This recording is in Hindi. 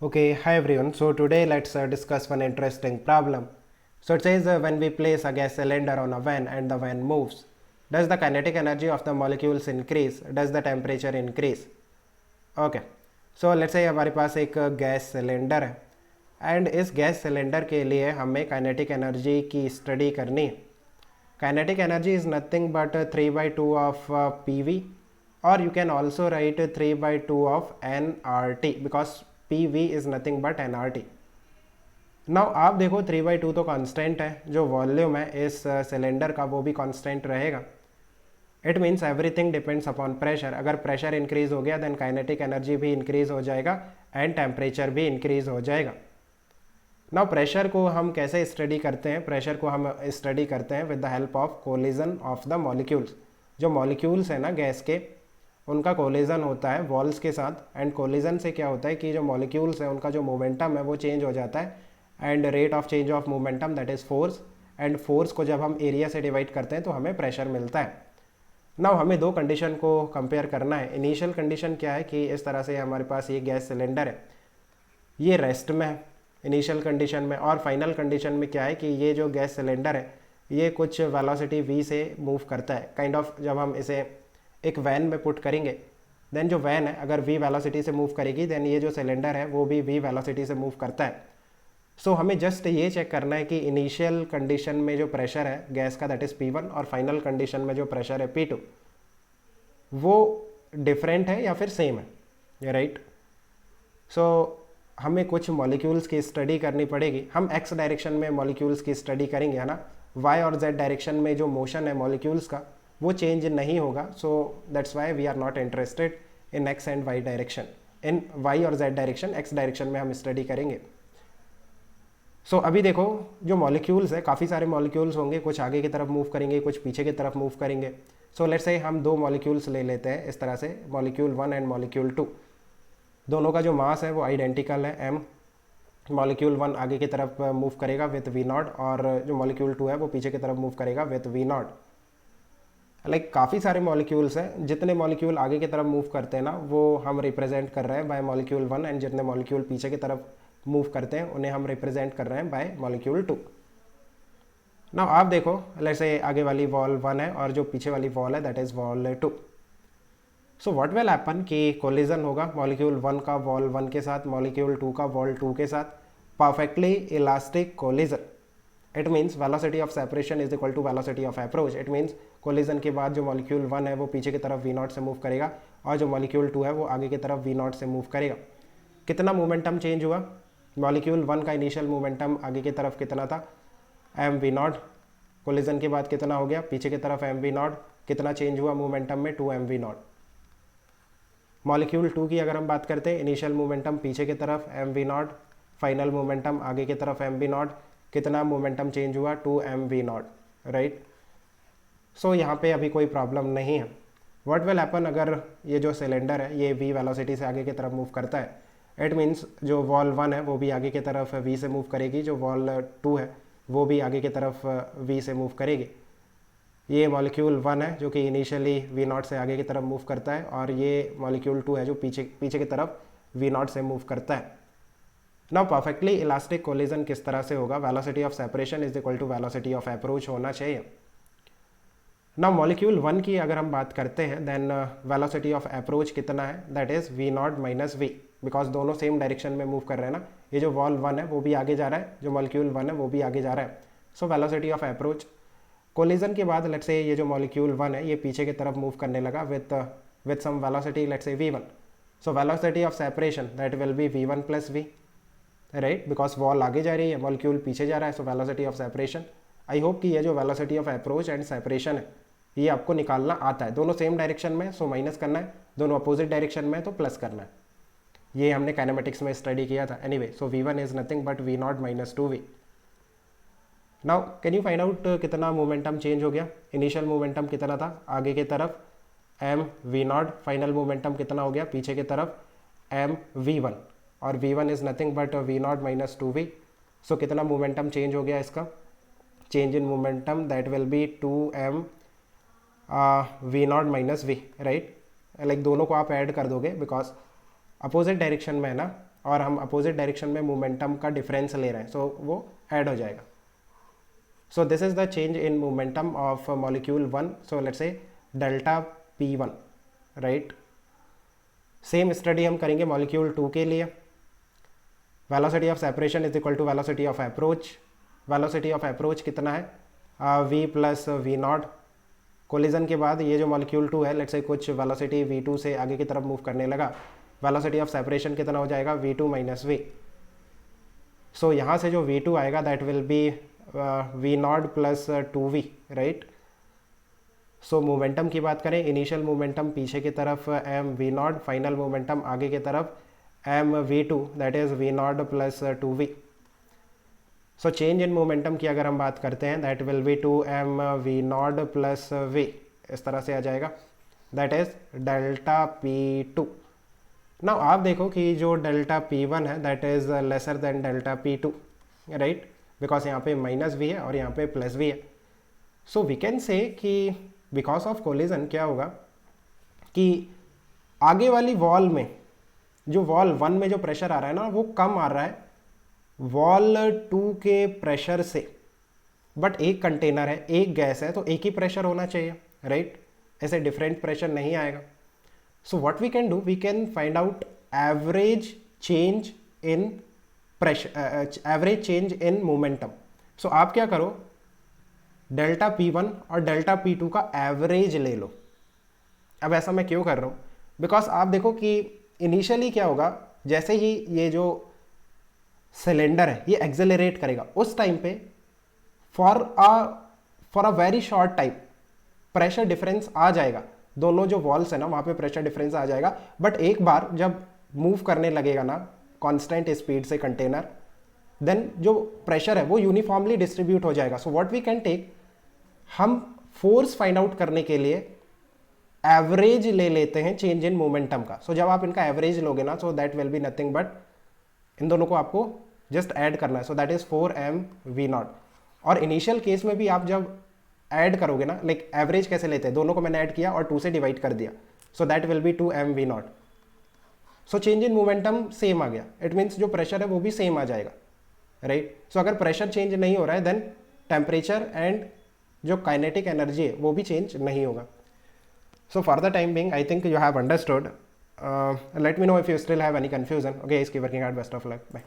Okay, hi everyone. So today let's discuss one interesting problem. So it says when we place a gas cylinder on a van and the van moves, does the kinetic energy of the molecules increase? Does the temperature increase? Okay. So let's say हमारे पास एक गैस सिलेंडर है एंड इस गैस सिलेंडर के लिए हमें काइनेटिक एनर्जी की स्टडी करनी है. Kinetic energy is nothing but 3 by 2 of PV, or you can also write 3 by 2 of nRT because PV is nothing but nRT. Now आप देखो 3 by 2 तो कांस्टेंट है, जो वॉल्यूम है इस सिलेंडर का वो भी कांस्टेंट रहेगा. It means everything depends upon pressure. अगर प्रेशर इंक्रीज हो गया देन काइनेटिक एनर्जी भी इंक्रीज हो जाएगा एंड टेम्परेचर भी इंक्रीज हो जाएगा. नाउ प्रेशर को हम कैसे स्टडी करते हैं? प्रेशर को हम स्टडी करते हैं with the help of collision of the molecules. जो मॉलिक्यूल्स है ना गैस के, उनका कोलिजन होता है वॉल्स के साथ. एंड कोलिजन से क्या होता है कि जो मॉलिक्यूल्स है उनका जो मोमेंटम है वो चेंज हो जाता है. And rate of change of momentum that is force. And force को जब हम एरिया से डिवाइड करते हैं तो हमें प्रेशर मिलता है. नाउ हमें दो कंडीशन को कंपेयर करना है. इनिशियल कंडीशन क्या है कि इस तरह से हमारे पास ये गैस सिलेंडर है, ये रेस्ट में है इनिशियल कंडीशन में. और फाइनल कंडीशन में क्या है कि ये जो गैस सिलेंडर है ये कुछ वेलोसिटी v से मूव करता है. काइंड ऑफ जब हम इसे एक वैन में पुट करेंगे देन जो वैन है अगर v वेलोसिटी से मूव करेगी देन ये जो सिलेंडर है वो भी v वेलोसिटी से मूव करता है. सो हमें जस्ट ये चेक करना है कि इनिशियल कंडीशन में जो प्रेशर है गैस का दैट इज़ P1 और फाइनल कंडीशन में जो प्रेशर है P2 वो डिफरेंट है या फिर सेम है, राइट. सो हमें कुछ मॉलिक्यूल्स की स्टडी करनी पड़ेगी. हम एक्स डायरेक्शन में मॉलिक्यूल्स की स्टडी करेंगे, है ना. वाई और जेड डायरेक्शन में जो मोशन है मॉलिक्यूल्स का वो चेंज नहीं होगा. So that's why we are not interested in X and Y direction. In Y और जेड डायरेक्शन, एक्स डायरेक्शन में हम स्टडी करेंगे. सो अभी देखो जो मॉलिक्यूल्स है, काफ़ी सारे मॉलिक्यूल्स होंगे, कुछ आगे की तरफ मूव करेंगे, कुछ पीछे की तरफ मूव करेंगे. सो लेट्स से हम दो मॉलिक्यूल्स ले लेते हैं इस तरह से, मॉलिक्यूल 1 एंड मॉलिक्यूल 2. दोनों का जो मास है वो आइडेंटिकल है m. मॉलिक्यूल 1 आगे की तरफ मूव करेगा विथ v0 और जो मॉलिक्यूल 2 है वो पीछे की तरफ मूव करेगा विथ v0. लाइक काफ़ी सारे मॉलिक्यूल्स हैं. जितने मॉलिक्यूल आगे की तरफ मूव करते हैं ना वो हम रिप्रेजेंट कर रहे हैं बाय मॉलिक्यूल 1 एंड जितने मॉलिक्यूल पीछे की तरफ मूव करते हैं उन्हें हम रिप्रेजेंट कर रहे हैं बाय मॉलिक्यूल 2. नाउ आप देखो लेट्स से आगे वाली वॉल 1 है और जो पीछे वाली वॉल है that is wall 2. So what will happen कि कोलिजन होगा मॉलिक्यूल 1 का वॉल 1 के साथ, मॉलिक्यूल 2 का वॉल 2 के साथ. Perfectly elastic collision. It means velocity of separation is equal to velocity of approach. It means collision के बाद जो मॉलिक्यूल 1 है वो पीछे की तरफ v0 से मूव करेगा और जो मॉलिक्यूल 2 है वो आगे की तरफ v0 से मूव करेगा. कितना मोमेंटम चेंज हुआ? मॉलिक्यूल 1 का इनिशियल मोमेंटम आगे की तरफ कितना था? mv0. कोलिजन के बाद कितना हो गया? पीछे की तरफ mv0. कितना चेंज हुआ मोमेंटम में? 2mv0. मॉलिक्यूल 2 की अगर हम बात करते हैं, इनिशियल मोमेंटम पीछे की तरफ mv0, फाइनल मोमेंटम आगे की तरफ mv0. कितना मोमेंटम चेंज हुआ? 2mv0, right. सो यहाँ पे अभी कोई प्रॉब्लम नहीं है. व्हाट विल हैपन अगर ये जो सिलेंडर है ये v वेलोसिटी से आगे की तरफ मूव करता है? इट मीन्स जो वॉल 1 है वो भी आगे की तरफ v से मूव करेगी, जो वॉल 2 है वो भी आगे की तरफ v से मूव करेगी. ये मॉलिक्यूल 1 है जो कि इनिशियली v0 से आगे की तरफ मूव करता है और ये मॉलिक्यूल 2 है जो पीछे की तरफ v0 से मूव करता है. नाउ परफेक्टली इलास्टिक कोलिजन किस तरह से होगा? Velocity of separation is equal to velocity of approach होना चाहिए. नाउ मॉलिक्यूल 1 की अगर हम बात करते हैं देन वेलोसिटी ऑफ अप्रोच कितना है? That is v0 minus v. Because दोनों सेम डायरेक्शन में मूव कर रहे हैं ना. ये जो वॉल 1 है वो भी आगे जा रहा है, जो मॉलिक्यूल 1 है वो भी आगे जा रहा है. So velocity of approach. Collision के बाद लेट्स से ये जो मॉलिक्यूल 1 है ये पीछे की तरफ मूव करने लगा with some velocity let's say v1. So velocity of separation that will B v1 plus v, right. Because wall आगे जा रही है, मॉलिक्यूल पीछे जा रहा है. So velocity of separation. I hope कि ये जो velocity of approach and separation है ये आपको निकालना आता है. दोनों सेम डायरेक्शन में सो माइनस करना है, दोनों अपोजिट डायरेक्शन में तो प्लस करना है. ये हमने काइनेमेटिक्स में स्टडी किया था. Anyway so v1 is nothing but v0 minus 2v. Now can you find out कितना मोमेंटम चेंज हो गया? इनिशियल मोमेंटम कितना था आगे की तरफ mv0. फाइनल मोमेंटम कितना हो गया पीछे की तरफ? mv1. और v1 is nothing but v0 minus 2v. सो कितना मोमेंटम चेंज हो गया इसका? Change in momentum that will be 2m v0 minus v, right. Like दोनों को आप ऐड कर दोगे बिकॉज अपोजिट डायरेक्शन में है ना. और हम अपोजिट डायरेक्शन में मोमेंटम का डिफरेंस ले रहे हैं, सो वो ऐड हो जाएगा. So this is the change in momentum of molecule 1. So let's say delta P1, right? Same study हम करेंगे मॉलिक्यूल 2 के लिए. Velocity of separation is equal to velocity of approach. Velocity of approach कितना है? v plus v naught. Collision के बाद ये जो मॉलिक्यूल 2 है, लेट्स से कुछ वेलोसिटी v2 से आगे की तरफ मूव करने लगा, वेलोसिटी ऑफ सेपरेशन कितना हो जाएगा? v2 minus v. सो यहाँ से जो v2 आएगा that will B v not plus 2v, right. So momentum की बात करें, इनिशियल मोमेंटम पीछे की तरफ m v not, final momentum आगे की तरफ m v2 that is v not plus 2v. So change in momentum की अगर हम बात करते हैं that will be 2m v not plus v, इस तरह से आ जाएगा, that is delta p2. Now आप देखो कि जो डेल्टा p1 है that is lesser than delta p2, right, because यहाँ पे माइनस v है और यहाँ पे प्लस v है. सो वी कैन से कि बिकॉज ऑफ कोलिजन क्या होगा कि आगे वाली वॉल में, जो वॉल 1 में जो प्रेशर आ रहा है ना, वो कम आ रहा है वॉल 2 के प्रेशर से. बट एक कंटेनर है, एक गैस है, तो एक ही प्रेशर होना चाहिए, राइट. ऐसे डिफरेंट प्रेशर नहीं आएगा. So what we can do, we can find out average change in pressure, average change in momentum. So आप क्या करो, डेल्टा P1 और डेल्टा P2 का एवरेज ले लो. अब ऐसा मैं क्यों कर रहा हूँ, बिकॉज आप देखो कि इनिशियली क्या होगा, जैसे ही ये जो सिलेंडर है ये एक्सेलरेट करेगा, उस टाइम पे for a very short time pressure difference आ जाएगा. दोनों जो वॉल्स है ना, वहाँ पे प्रेशर डिफरेंस आ जाएगा. बट एक बार जब मूव करने लगेगा ना कांस्टेंट स्पीड से कंटेनर, देन जो प्रेशर है वो यूनिफॉर्मली डिस्ट्रीब्यूट हो जाएगा. So what we can take, हम फोर्स फाइंड आउट करने के लिए एवरेज ले लेते हैं चेंज इन मोमेंटम का. सो जब आप इनका एवरेज लोगे ना, so that will be nothing but, इन दोनों को आपको जस्ट ऐड करना है. So that is 4m v not. और इनिशियल केस में भी आप जब ऐड करोगे ना, लाइक एवरेज कैसे लेते हैं, दोनों को मैंने ऐड किया और 2 से डिवाइड कर दिया, so that will be 2m v not. So change in momentum same आ गया, इट मीन्स जो प्रेशर है वो भी सेम आ जाएगा, राइट. सो अगर प्रेशर चेंज नहीं हो रहा है देन टेम्परेचर एंड जो काइनेटिक एनर्जी है वो भी चेंज नहीं होगा. So for the time being I think you have understood. Let me know if you still have any confusion. Okay, इसकी working out, best of luck, bye.